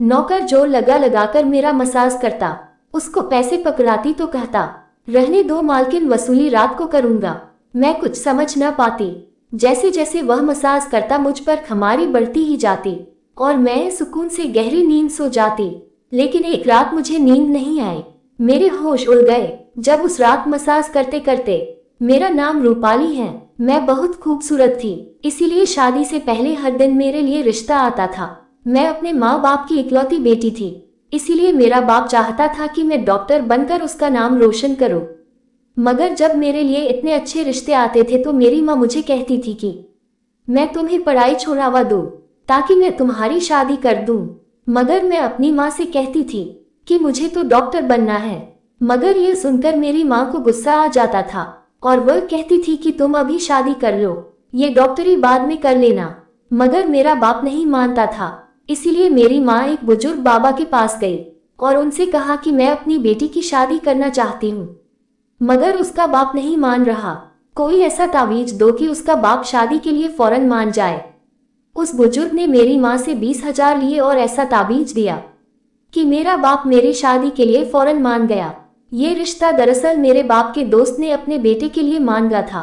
नौकर जोर लगा लगाकर मेरा मसाज करता। उसको पैसे पकड़ाती तो कहता, रहने दो मालकिन, वसूली रात को करूंगा। मैं कुछ समझ न पाती। जैसे जैसे वह मसाज करता मुझ पर खुमारी बढ़ती ही जाती और मैं सुकून से गहरी नींद सो जाती। लेकिन एक रात मुझे नींद नहीं आई। मेरे होश उड़ गए जब उस रात मसाज करते करते। मेरा नाम रूपाली है। मैं बहुत खूबसूरत थी, इसीलिए शादी से पहले हर दिन मेरे लिए रिश्ता आता था। मैं अपने माँ बाप की इकलौती बेटी थी, इसीलिए मेरा बाप चाहता था कि मैं डॉक्टर बनकर उसका नाम रोशन करूं। मगर जब मेरे लिए इतने अच्छे रिश्ते आते थे तो मेरी माँ मुझे कहती थी कि मैं तुम्हें पढ़ाई छोड़ावा दूं ताकि मैं तुम्हारी शादी कर दूं। मगर मैं अपनी माँ से कहती थी कि मुझे तो डॉक्टर बनना है। मगर ये सुनकर मेरी माँ को गुस्सा आ जाता था और वह कहती थी कि तुम अभी शादी कर लो, ये डॉक्टरी बाद में कर लेना। मगर मेरा बाप नहीं मानता था, इसीलिए मेरी माँ एक बुजुर्ग बाबा के पास गई और उनसे कहा कि मैं अपनी बेटी की शादी करना चाहती हूँ। मगर उसका बाप नहीं मान रहा। कोई ऐसा तावीज दो कि उसका बाप शादी के लिए फौरन मान जाए। उस बुजुर्ग ने मेरी माँ से 20,000 लिए और ऐसा ताबीज दिया कि मेरा बाप मेरी शादी के लिए फौरन मान गया। ये रिश्ता दरअसल मेरे बाप के दोस्त ने अपने बेटे के लिए मांगा था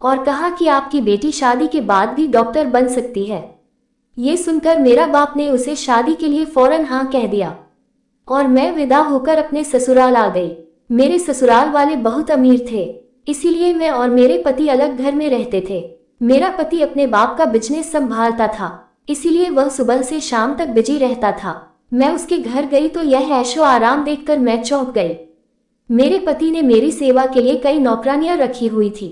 और कहा कि आपकी बेटी शादी के बाद भी डॉक्टर बन सकती है। ये सुनकर मेरा बाप ने उसे शादी के लिए फौरन हाँ कह दिया और मैं विदा होकर अपने ससुराल आ गई। मेरे ससुराल वाले बहुत अमीर थे, इसीलिए मैं और मेरे पति अलग घर में रहते थे। मेरा पति अपने बाप का बिजनेस संभालता था, इसीलिए वह सुबह से शाम तक बिजी रहता था। मैं उसके घर गई तो यह ऐशो आराम देखकर मैं चौंक गई। मेरे पति ने मेरी सेवा के लिए कई नौकरानियां रखी हुई थी,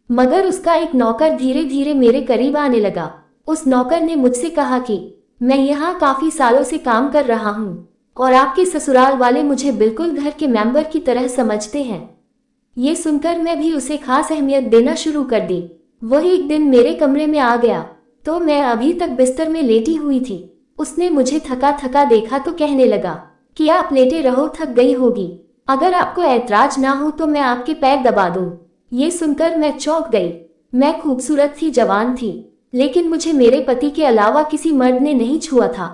मगर उसका एक नौकर धीरे धीरे मेरे करीब आने लगा। उस नौकर ने मुझसे कहा कि मैं यहाँ काफी सालों से काम कर रहा हूँ और आपके ससुराल वाले मुझे बिल्कुल घर के मेंबर की तरह समझते हैं। ये सुनकर मैं भी उसे खास अहमियत देना शुरू कर दी। वह एक दिन मेरे कमरे में आ गया तो मैं अभी तक बिस्तर में लेटी हुई थी। उसने मुझे थका थका देखा तो कहने लगा कि आप लेटे रहो, थक गई होगी। अगर आपको ऐतराज ना हो तो मैं आपके पैर दबा दूं। ये सुनकर मैं चौंक गई। मैं खूबसूरत थी, जवान थी, लेकिन मुझे मेरे पति के अलावा किसी मर्द ने नहीं छुआ था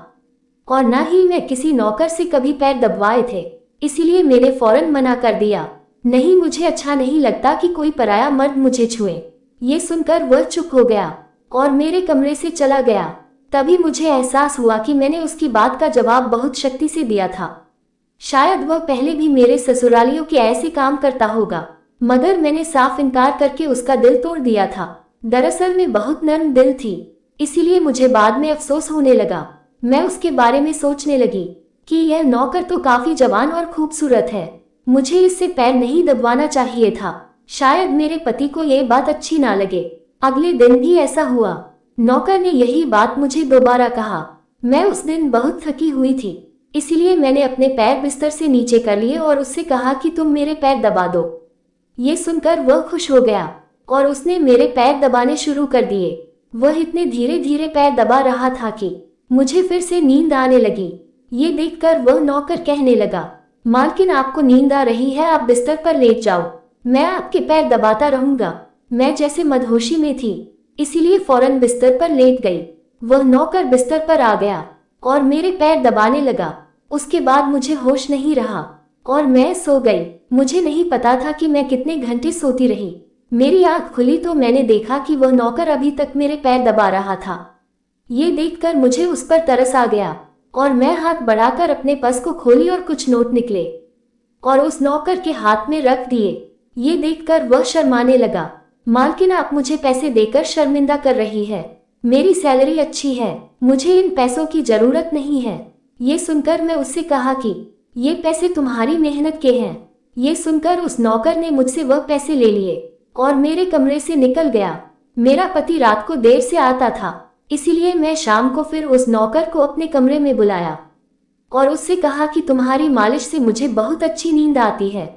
और न ही मैं किसी नौकर से कभी पैर दबवाए थे, इसीलिए मैंने फौरन मना कर दिया। नहीं, मुझे अच्छा नहीं लगता कि कोई पराया मर्द मुझे छुए। ये सुनकर वह चुप हो गया और मेरे कमरे से चला गया। तभी मुझे एहसास हुआ कि मैंने उसकी बात का जवाब बहुत शक्ति से दिया था। शायद वह पहले भी मेरे ससुरालियों के ऐसे काम करता होगा, मगर मैंने साफ इनकार करके उसका दिल तोड़ दिया था। दरअसल मैं बहुत नर्म दिल थी, इसीलिए मुझे बाद में अफसोस होने लगा। मैं उसके बारे में सोचने लगी कि यह नौकर तो काफी जवान और खूबसूरत है, मुझे इससे पैर नहीं दबवाना चाहिए था। शायद मेरे पति को यह बात अच्छी ना लगे। अगले दिन भी ऐसा हुआ। नौकर ने यही बात मुझे दोबारा कहा। मैं उस दिन बहुत थकी हुई थी, इसलिए मैंने अपने पैर बिस्तर से नीचे कर लिए और उससे कहा कि तुम मेरे पैर दबा दो। ये सुनकर वह खुश हो गया और उसने मेरे पैर दबाने शुरू कर दिए। वह इतने धीरे धीरे पैर दबा रहा था कि मुझे फिर से नींद आने लगी। ये देखकर वह नौकर कहने लगा, मालकिन आपको नींद आ रही है, आप बिस्तर पर लेट जाओ, मैं आपके पैर दबाता रहूंगा। मैं जैसे मदहोशी में थी, इसीलिए फौरन बिस्तर पर लेट गई। वह नौकर बिस्तर पर आ गया और मेरे पैर दबाने लगा। उसके बाद मुझे होश नहीं रहा और मैं सो गई। मुझे नहीं पता था कि मैं कितने घंटे सोती रही। मेरी आंख खुली तो मैंने देखा कि वह नौकर अभी तक मेरे पैर दबा रहा था। ये देखकर मुझे उस पर तरस आ गया और मैं हाथ बढ़ाकर अपने पर्स को खोली और कुछ नोट निकले और उस नौकर के हाथ में रख दिए। ये देखकर वह शर्माने लगा। मालकिन, आप मुझे पैसे देकर शर्मिंदा कर रही है, मेरी सैलरी अच्छी है, मुझे इन पैसों की जरूरत नहीं है। ये सुनकर मैं उससे कहा कि ये पैसे तुम्हारी मेहनत के हैं। ये सुनकर उस नौकर ने मुझसे वह पैसे ले लिए और मेरे कमरे से निकल गया। मेरा पति रात को देर से आता था, इसीलिए मैं शाम को फिर उस नौकर को अपने कमरे में बुलाया और उससे कहा कि तुम्हारी मालिश से मुझे बहुत अच्छी नींद आती है,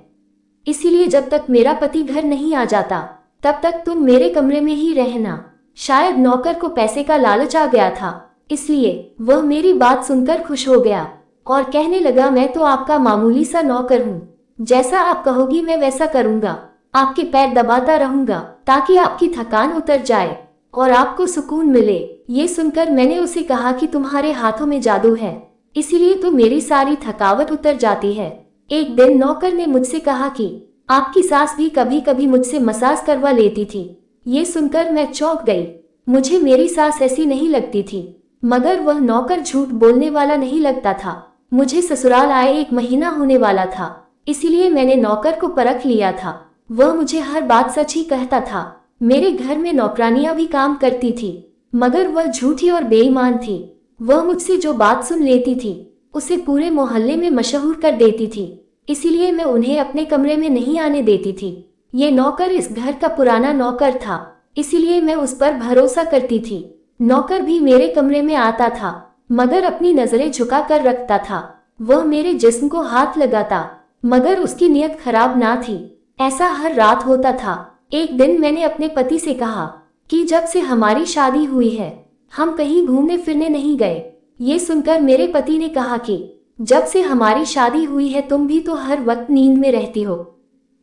इसीलिए जब तक मेरा पति घर नहीं आ जाता तब तक तुम मेरे कमरे में ही रहना। शायद नौकर को पैसे का लालच आ गया था, इसलिए वह मेरी बात सुनकर खुश हो गया और कहने लगा, मैं तो आपका मामूली सा नौकर हूँ, जैसा आप कहोगी मैं वैसा करूँगा। आपके पैर दबाता रहूंगा ताकि आपकी थकान उतर जाए और आपको सुकून मिले। ये सुनकर मैंने उसे कहा कि तुम्हारे हाथों में जादू है, इसीलिए तो मेरी सारी थकावट उतर जाती है। एक दिन नौकर ने मुझसे कहा कि आपकी सास भी कभी कभी मुझसे मसाज करवा लेती थी। ये सुनकर मैं चौंक गई। मुझे मेरी सास ऐसी नहीं लगती थी, मगर वह नौकर झूठ बोलने वाला नहीं लगता था। मुझे ससुराल आए 1 महीना होने वाला था, इसीलिए मैंने नौकर को परख लिया था। वह मुझे हर बात सच ही कहता था। मेरे घर में नौकरानियां भी काम करती थी, मगर वह झूठी और बेईमान थी। वह मुझसे जो बात सुन लेती थी उसे पूरे मोहल्ले में मशहूर कर देती थी, इसीलिए मैं उन्हें अपने कमरे में नहीं आने देती थी। ये नौकर इस घर का पुराना नौकर था, इसीलिए मैं उस पर भरोसा करती थी। नौकर भी मेरे कमरे में आता था, मगर अपनी नजरें झुका कर रखता था। वह मेरे जिस्म को हाथ लगाता, मगर उसकी नीयत खराब ना थी। ऐसा हर रात होता था। एक दिन मैंने अपने पति से कहा कि जब से हमारी शादी हुई है हम कहीं घूमने फिरने नहीं गए। ये सुनकर मेरे पति ने कहा कि जब से हमारी शादी हुई है तुम भी तो हर वक्त नींद में रहती हो।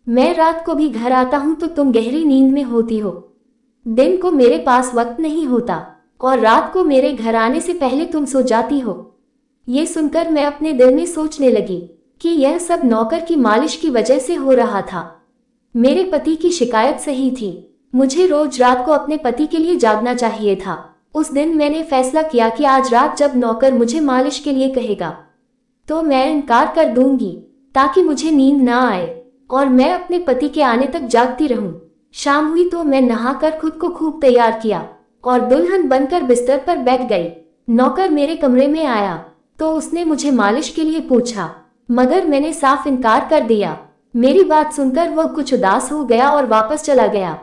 मैं रात को भी घर आता हूँ तो तुम गहरी नींद में होती हो। दिन को मेरे पास वक्त नहीं होता और रात को मेरे घर आने से पहले तुम सो जाती हो। ये सुनकर मैं अपने दिल में सोचने लगी कि यह सब नौकर की मालिश की वजह से हो रहा था। मेरे पति की शिकायत सही थी। मुझे रोज रात को अपने पति के लिए जागना चाहिए था। उस दिन मैंने फैसला किया कि आज रात जब नौकर मुझे मालिश के लिए कहेगा तो मैं इनकार कर दूंगी, ताकि मुझे नींद ना आए और मैं अपने पति के आने तक जागती रहूं। शाम हुई तो मैं नहाकर खुद को खूब तैयार किया और दुल्हन बनकर बिस्तर पर बैठ गई। नौकर मेरे कमरे में आया तो उसने मुझे मालिश के लिए पूछा, मगर मैंने साफ इनकार कर दिया। मेरी बात सुनकर वह कुछ उदास हो गया और वापस चला गया।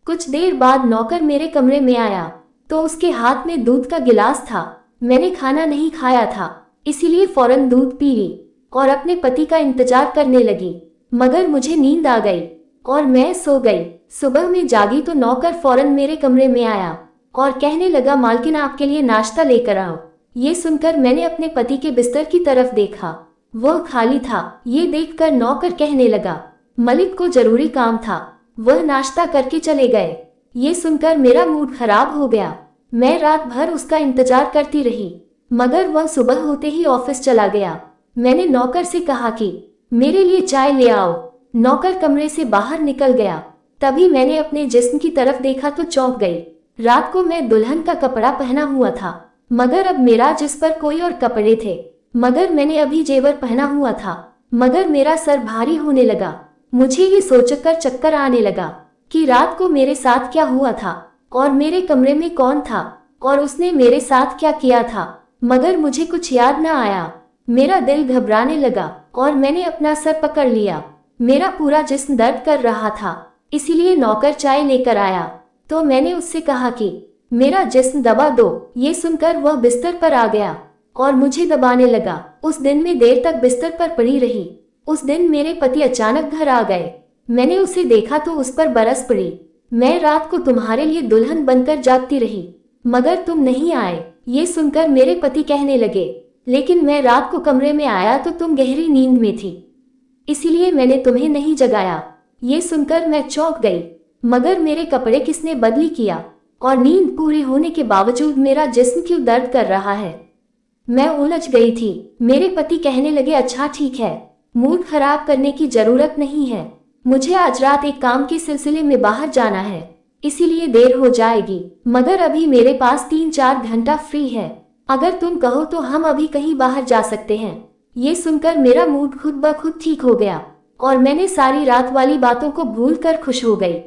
कुछ देर बाद नौकर मेरे कमरे में आया तो उसके हाथ में दूध का गिलास था। मैंने खाना नहीं खाया था, इसीलिए फौरन दूध पी ली और अपने पति का इंतजार करने लगी, मगर मुझे नींद आ गई और मैं सो गई। सुबह में जागी तो नौकर फौरन मेरे कमरे में आया और कहने लगा, मालकिन आपके लिए नाश्ता लेकर आओ। ये सुनकर मैंने अपने पति के बिस्तर की तरफ देखा, वह खाली था। ये देखकर नौकर कहने लगा, मलिक को जरूरी काम था, वह नाश्ता करके चले गए। ये सुनकर मेरा मूड खराब हो गया। मैं रात भर उसका इंतजार करती रही, मगर वह सुबह होते ही ऑफिस चला गया। मैंने नौकर से कहा कि मेरे लिए चाय ले आओ। नौकर कमरे से बाहर निकल गया। तभी मैंने अपने जिस्म की तरफ देखा तो चौंक गई। रात को मैं दुल्हन का कपड़ा पहना हुआ था, मगर अब मेरा जिस पर कोई और कपड़े थे। मगर मैंने अभी जेवर पहना हुआ था, मगर मेरा सर भारी होने लगा। मुझे ये सोचकर चक्कर आने लगा कि रात को मेरे साथ क्या हुआ था और मेरे कमरे में कौन था और उसने मेरे साथ क्या किया था, मगर मुझे कुछ याद न आया। मेरा दिल घबराने लगा और मैंने अपना सर पकड़ लिया। मेरा पूरा जिस्म दर्द कर रहा था, इसीलिए नौकर चाय लेकर आया तो मैंने उससे कहा कि मेरा जिस्म दबा दो। ये सुनकर वह बिस्तर पर आ गया और मुझे दबाने लगा। उस दिन मैं देर तक बिस्तर पर पड़ी रही। उस दिन मेरे पति अचानक घर आ गए। मैंने उसे देखा तो उस पर बरस पड़ी। मैं रात को तुम्हारे लिए दुल्हन बनकर जागती रही, मगर तुम नहीं आए। ये सुनकर मेरे पति कहने लगे, लेकिन मैं रात को कमरे में आया तो तुम गहरी नींद में थी, इसीलिए मैंने तुम्हें नहीं जगाया। ये सुनकर मैं चौंक गई, मगर मेरे कपड़े किसने बदली किया और नींद पूरी होने के बावजूद मेरा जिस्म क्यों दर्द कर रहा है। मैं उलझ गई थी। मेरे पति कहने लगे, अच्छा ठीक है, मूड खराब करने की जरूरत नहीं है। मुझे आज रात एक काम के सिलसिले में बाहर जाना है, इसीलिए देर हो जाएगी, मगर अभी मेरे पास 3-4 घंटा फ्री है। अगर तुम कहो तो हम अभी कहीं बाहर जा सकते हैं। ये सुनकर मेरा मूड खुद ब खुद ठीक हो गया और मैंने सारी रात वाली बातों को भूलकर खुश हो गई।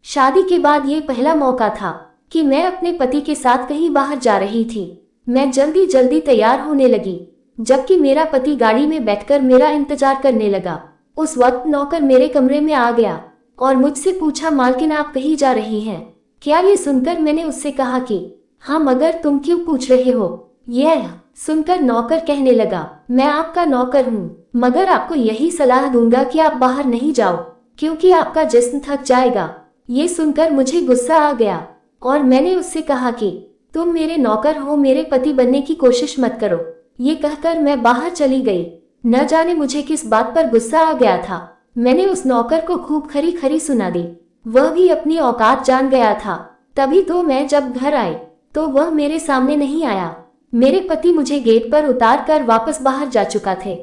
शादी के बाद ये पहला मौका था कि मैं अपने पति के साथ कहीं बाहर जा रही थी। मैं जल्दी जल्दी तैयार होने लगी, जबकि मेरा पति गाड़ी में बैठकर मेरा इंतजार करने लगा। उस वक्त नौकर मेरे कमरे में आ गया और मुझसे पूछा, मालकिन आप कहीं जा रही हैं क्या? ये सुनकर मैंने उससे कहा कि हाँ, मगर तुम क्यों पूछ रहे हो? यह सुनकर नौकर कहने लगा, मैं आपका नौकर हूँ, मगर आपको यही सलाह दूंगा कि आप बाहर नहीं जाओ, क्योंकि आपका जिस्म थक जाएगा। ये सुनकर मुझे गुस्सा आ गया और मैंने उससे कहा कि तुम मेरे नौकर हो, मेरे पति बनने की कोशिश मत करो। ये कहकर मैं बाहर चली गई। न जाने मुझे किस बात पर गुस्सा आ गया था। मैंने उस नौकर को खूब खरी खरी सुना दी। वह भी अपनी औकात जान गया था। तभी तो मैं जब घर आई तो वह मेरे सामने नहीं आया। मेरे पति मुझे गेट पर उतार कर वापस बाहर जा चुका थे।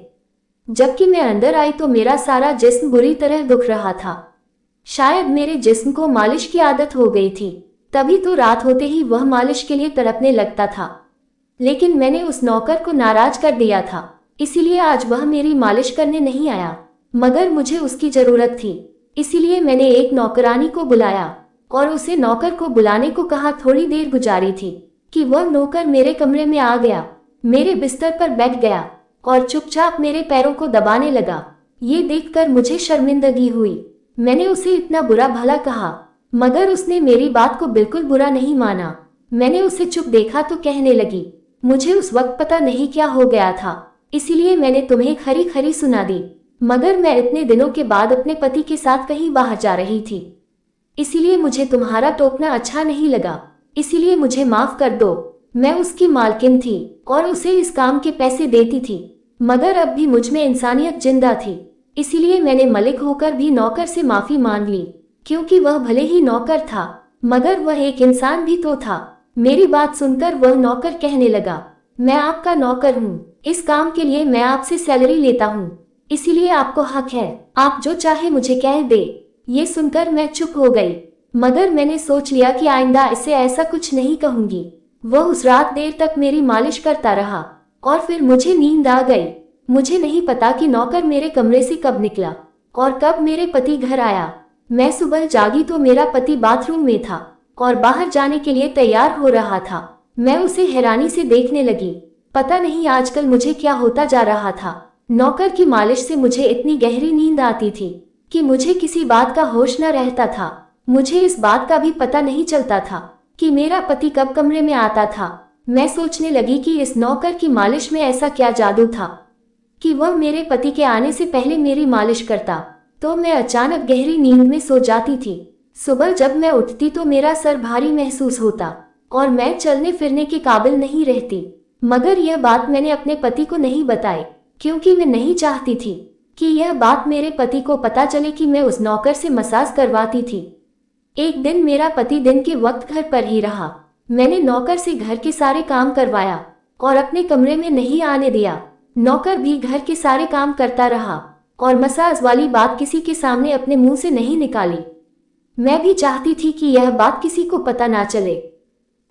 जबकि मैं अंदर आई तो मेरा सारा जिस्म बुरी तरह दुख रहा था। शायद मेरे जिस्म को मालिश की आदत हो गई थी, तभी तो रात होते ही वह मालिश के लिए तड़पने लगता था। लेकिन मैंने उस नौकर को नाराज कर दिया था, इसीलिए आज वह मेरी मालिश करने नहीं आया। मगर मुझे उसकी जरूरत थी, इसीलिए मैंने एक नौकरानी को बुलाया और उसे नौकर को बुलाने को कहा। थोड़ी देर गुजारी थी कि वह नौकर मेरे कमरे में आ गया, मेरे बिस्तर पर बैठ गया और चुपचाप मेरे पैरों को दबाने लगा। ये देखकर मुझे शर्मिंदगी हुई। मैंने उसे इतना बुरा भला कहा, मगर उसने मेरी बात को बिल्कुल बुरा नहीं माना। मैंने उसे चुप देखा तो कहने लगी, मुझे उस वक्त पता नहीं क्या हो गया था, इसीलिए मैंने तुम्हें खरी खरी सुना दी। मगर मैं इतने दिनों के बाद अपने पति के साथ कहीं बाहर जा रही थी, इसीलिए मुझे तुम्हारा टोकना अच्छा नहीं लगा, इसीलिए मुझे माफ कर दो। मैं उसकी मालकिन थी और उसे इस काम के पैसे देती थी, मगर अब भी मुझ में इंसानियत जिंदा थी, इसीलिए मैंने मलिक होकर भी नौकर से माफी मांग ली। क्योंकि वह भले ही नौकर था, मगर वह एक इंसान भी तो था। मेरी बात सुनकर वह नौकर कहने लगा, मैं आपका नौकर हूँ, इस काम के लिए मैं आपसे सैलरी लेता हूँ, इसीलिए आपको हक है, आप जो चाहे मुझे कह दे। ये सुनकर मैं चुप हो गई, मगर मैंने सोच लिया कि आइंदा इसे ऐसा कुछ नहीं कहूंगी। वह उस रात देर तक मेरी मालिश करता रहा और फिर मुझे नींद आ गई। मुझे नहीं पता कि नौकर मेरे कमरे से कब निकला और कब मेरे पति घर आया। मैं सुबह जागी तो मेरा पति बाथरूम में था और बाहर जाने के लिए तैयार हो रहा था। मैं उसे हैरानी से देखने लगी। पता नहीं आजकल मुझे क्या होता जा रहा था। नौकर की मालिश से मुझे इतनी गहरी नींद आती थी कि मुझे किसी बात का होश न रहता था। मुझे इस बात का भी पता नहीं चलता था कि मेरा पति कब कमरे में आता था। मैं सोचने लगी कि इस नौकर की मालिश में ऐसा क्या जादू था कि वह मेरे पति के आने से पहले मेरी मालिश करता। तो मैं अचानक गहरी नींद में सो जाती थी। सुबह जब मैं उठती तो मेरा सर भारी महसूस होता और मैं चलने फिरने के काबिल नहीं रहती। मगर यह बात मैंने अपने पति को नहीं बताई, क्योंकि मैं नहीं चाहती थी कि यह बात मेरे पति को पता चले कि मैं उस नौकर से मसाज करवाती थी। एक दिन मेरा पति दिन के वक्त घर पर ही रहा। मैंने नौकर से घर के सारे काम करवाया और अपने कमरे में नहीं आने दिया। नौकर भी घर के सारे काम करता रहा और मसाज वाली बात किसी के सामने अपने मुंह से नहीं निकाली। मैं भी चाहती थी कि यह बात किसी को पता ना चले।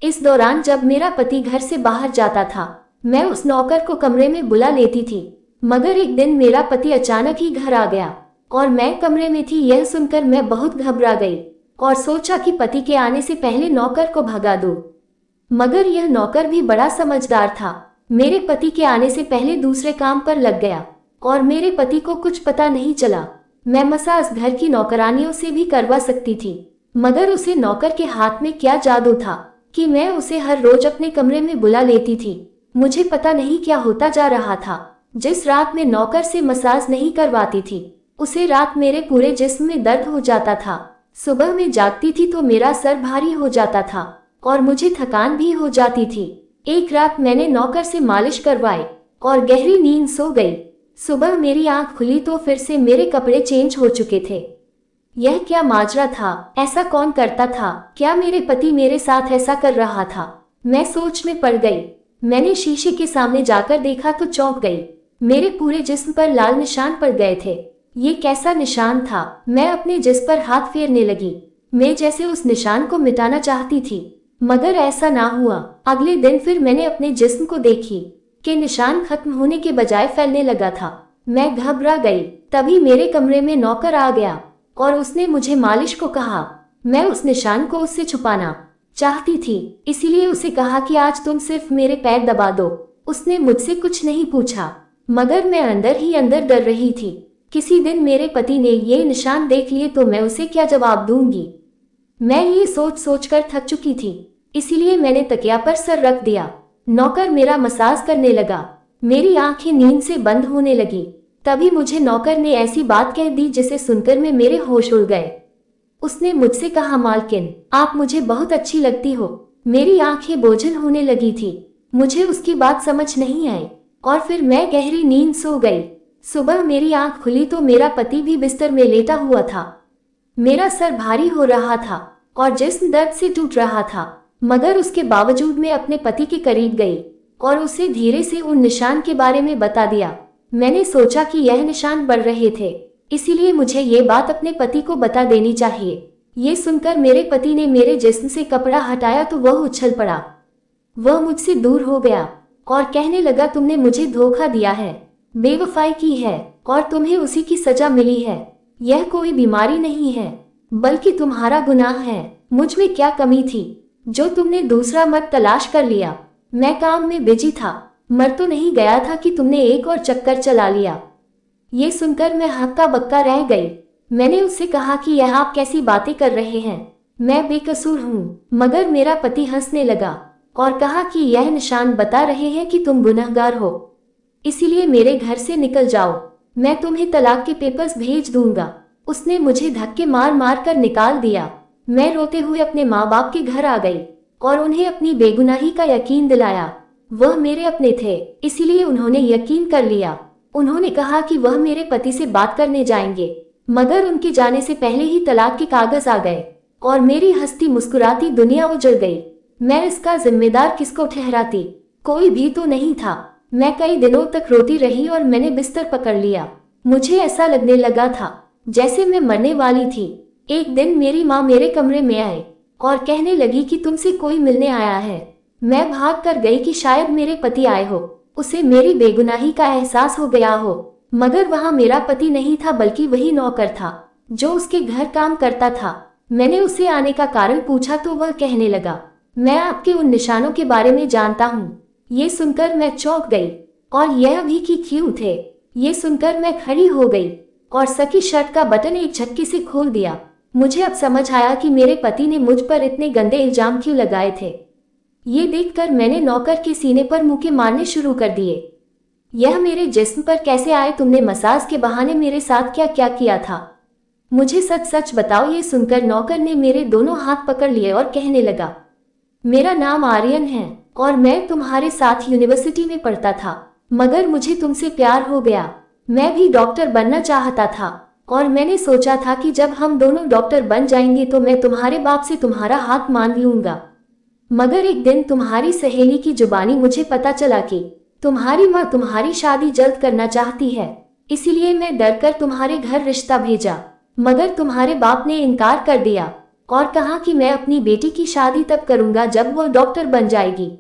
इस दौरान जब मेरा पति घर से बाहर जाता था, मैं उस नौकर को कमरे में बुला लेती थी। मगर एक दिन मेरा पति अचानक ही घर आ गया और मैं कमरे में थी। यह सुनकर मैं बहुत घबरा गई और सोचा कि पति के आने से पहले नौकर को भगा दूं। मगर यह नौकर भी बड़ा समझदार था। मेरे पति के आने से पहले दूसरे काम पर लग गया और मेरे पति को कुछ पता नहीं चला। मैं मसाज घर की नौकरानियों से भी करवा सकती थी, मगर उसे नौकर के हाथ में क्या जादू था कि मैं उसे हर रोज अपने कमरे में बुला लेती थी। मुझे पता नहीं क्या होता जा रहा था। जिस रात में नौकर से मसाज नहीं करवाती थी, उसे रात मेरे पूरे जिस्म में दर्द हो जाता था। सुबह में जागती थी तो मेरा सर भारी हो जाता था और मुझे थकान भी हो जाती थी। एक रात मैंने नौकर से मालिश करवाई और गहरी नींद सो गई। सुबह मेरी आंख खुली तो फिर से मेरे कपड़े चेंज हो चुके थे। यह क्या माजरा था? ऐसा कौन करता था? क्या मेरे पति मेरे साथ ऐसा कर रहा था? मैं सोच में पड़ गई। मैंने शीशे के सामने जाकर देखा तो चौंक गई। मेरे पूरे जिस्म पर लाल निशान पड़ गए थे। ये कैसा निशान था? मैं अपने जिस्म पर हाथ फेरने लगी। मैं जैसे उस निशान को मिटाना चाहती थी, मगर ऐसा ना हुआ। अगले दिन फिर मैंने अपने जिस्म को देखी कि निशान खत्म होने के बजाय फैलने लगा था। मैं घबरा गई। तभी मेरे कमरे में नौकर आ गया और उसने मुझे मालिश को कहा। मैं उस निशान को उससे छुपाना चाहती थी, इसीलिए उसे कहा कि आज तुम सिर्फ मेरे पैर दबा दो। उसने मुझसे कुछ नहीं पूछा, मगर मैं अंदर ही अंदर डर रही थी। किसी दिन मेरे पति ने ये निशान देख लिए तो मैं उसे क्या जवाब दूंगी। मैं ये सोच सोच कर थक चुकी थी, इसीलिए मैंने तकिया पर सर रख दिया। नौकर मेरा मसाज करने लगा। मेरी आंखें नींद से बंद होने लगी। तभी मुझे नौकर ने ऐसी बात कह दी जिसे सुनकर मेरे होश उड़ गए। उसने मुझसे कहा, मालकिन, आप मुझे बहुत अच्छी लगती हो। मेरी आंखें बोझल होने लगी थी। मुझे उसकी बात समझ नहीं आई और फिर मैं गहरी नींद सो गई। सुबह मेरी आंख खुली तो मेरा पति भी बिस्तर में लेटा हुआ था। मेरा सर भारी हो रहा था और जिस्म दर्द से टूट रहा था, मगर उसके बावजूद मैं अपने पति के करीब गई और उसे धीरे से उन निशान के बारे में बता दिया। मैंने सोचा कि यह निशान बढ़ रहे थे, इसीलिए मुझे ये बात अपने पति को बता देनी चाहिए। ये सुनकर मेरे पति ने मेरे जिस्म से कपड़ा हटाया तो वह उछल पड़ा। वह मुझसे दूर हो गया और कहने लगा, तुमने मुझे धोखा दिया है, बेवफाई की है और तुम्हें उसी की सजा मिली है। यह कोई बीमारी नहीं है बल्कि तुम्हारा गुनाह है। मुझ में क्या कमी थी जो तुमने दूसरा मर्द तलाश कर लिया? मैं काम में बिजी था, मर तो नहीं गया था कि तुमने एक और चक्कर चला लिया। ये सुनकर मैं हक्का बक्का रह गई। मैंने उससे कहा कि यह आप कैसी बातें कर रहे हैं, मैं बेकसूर हूँ। मगर मेरा पति हंसने लगा और कहा कि यह निशान बता रहे हैं कि तुम गुनहगार हो, इसीलिए मेरे घर से निकल जाओ, मैं तुम्हें तलाक के पेपर्स भेज दूंगा। उसने मुझे धक्के मार मार कर निकाल दिया। मैं रोते हुए अपने माँ बाप के घर आ गई और उन्हें अपनी बेगुनाही का यकीन दिलाया। वह मेरे अपने थे, इसीलिए उन्होंने यकीन कर लिया। उन्होंने कहा कि वह मेरे पति से बात करने जाएंगे, मगर उनके जाने से पहले ही तलाक के कागज आ गए और मेरी हंसती मुस्कुराती दुनिया उजड़ गई। मैं इसका जिम्मेदार किसको ठहराती? कोई भी तो नहीं था। मैं कई दिनों तक रोती रही और मैंने बिस्तर पकड़ लिया। मुझे ऐसा लगने लगा था जैसे मैं मरने वाली थी। एक दिन मेरी माँ मेरे कमरे में आई और कहने लगी कि तुमसे कोई मिलने आया है। मैं भाग कर गई कि शायद मेरे पति आए हो, उसे मेरी बेगुनाही का एहसास हो गया हो। मगर वहाँ मेरा पति नहीं था बल्कि वही नौकर था जो उसके घर काम करता था। मैंने उसे आने का कारण पूछा तो वह कहने लगा, मैं आपके उन निशानों के बारे में जानता हूँ। ये सुनकर मैं चौंक गई और यह भी कि क्यों थे। ये सुनकर मैं खड़ी हो गई और सकी शर्ट का बटन एक झटके से खोल दिया। मुझे अब समझ आया कि मेरे पति ने मुझ पर इतने गंदे इल्जाम क्यों लगाए थे। ये देखकर मैंने नौकर के सीने पर मुक्के मारने शुरू कर दिए। यह मेरे जिस्म पर कैसे आए? तुमने मसाज के बहाने मेरे साथ क्या क्या किया था? मुझे सच सच बताओ। ये सुनकर नौकर ने मेरे दोनों हाथ पकड़ लिए और कहने लगा, मेरा नाम आर्यन है और मैं तुम्हारे साथ यूनिवर्सिटी में पढ़ता था, मगर मुझे तुमसे प्यार हो गया। मैं भी डॉक्टर बनना चाहता था और मैंने सोचा था कि जब हम दोनों डॉक्टर बन जाएंगे तो मैं तुम्हारे बाप से तुम्हारा हाथ मान लूंगा। मगर एक दिन तुम्हारी सहेली की जुबानी मुझे पता चला कि तुम्हारी माँ तुम्हारी शादी जल्द करना चाहती है, इसीलिए मैं डरकर तुम्हारे घर रिश्ता भेजा। मगर तुम्हारे बाप ने इनकार कर दिया और कहा कि मैं अपनी बेटी की शादी तब करूंगा जब वो डॉक्टर बन जाएगी।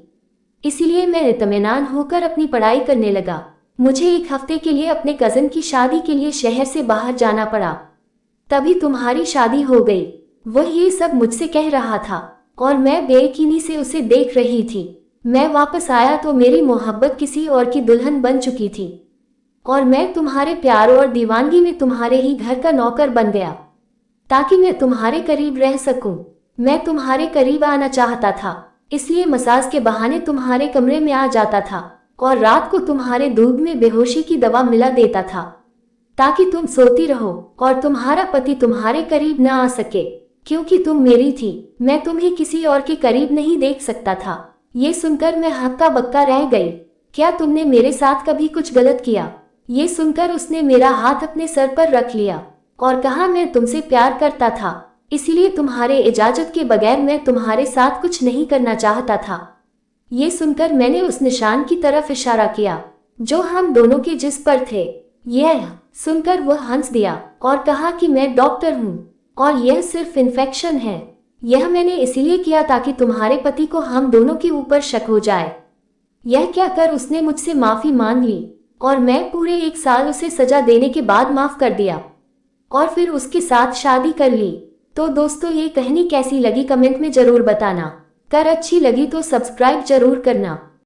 इसीलिए मैं इत्मीनान होकर अपनी पढ़ाई करने लगा। मुझे एक हफ्ते के लिए अपने कजिन की शादी के लिए शहर से बाहर जाना पड़ा। तभी तुम्हारी शादी हो गई। वह ये सब मुझसे कह रहा था और मैं बेयकीनी से उसे देख रही थी। मैं वापस आया तो मेरी मोहब्बत किसी और की दुल्हन बन चुकी थी और मैं तुम्हारे प्यार और दीवानगी में तुम्हारे ही घर का नौकर बन गया ताकि मैं तुम्हारे करीब रह सकूं। मैं तुम्हारे करीब आना चाहता था, इसलिए मसाज के बहाने तुम्हारे कमरे में आ जाता था और रात को तुम्हारे दूध में बेहोशी की दवा मिला देता था ताकि तुम सोती रहो और तुम्हारा पति तुम्हारे करीब न आ सके। क्योंकि तुम मेरी थी, मैं तुम्हें किसी और के करीब नहीं देख सकता था। ये सुनकर मैं हक्का बक्का रह गई। क्या तुमने मेरे साथ कभी कुछ गलत किया? ये सुनकर उसने मेरा हाथ अपने सर पर रख लिया और कहा, मैं तुमसे प्यार करता था, इसीलिए तुम्हारे इजाजत के बगैर मैं तुम्हारे साथ कुछ नहीं करना चाहता था। ये सुनकर मैंने उस निशान की तरफ इशारा किया जो हम दोनों के जिस पर थे। यह सुनकर वह हंस दिया और कहा कि मैं डॉक्टर हूँ और यह सिर्फ इन्फेक्शन है। यह मैंने इसलिए किया ताकि तुम्हारे पति को हम दोनों के ऊपर शक हो जाए। यह क्या कर उसने मुझसे माफी मांग ली और मैं पूरे 1 साल उसे सजा देने के बाद माफ कर दिया और फिर उसके साथ शादी कर ली। तो दोस्तों, ये कहानी कैसी लगी कमेंट में जरूर बताना। कर अच्छी लगी तो सब्सक्राइब जरूर करना।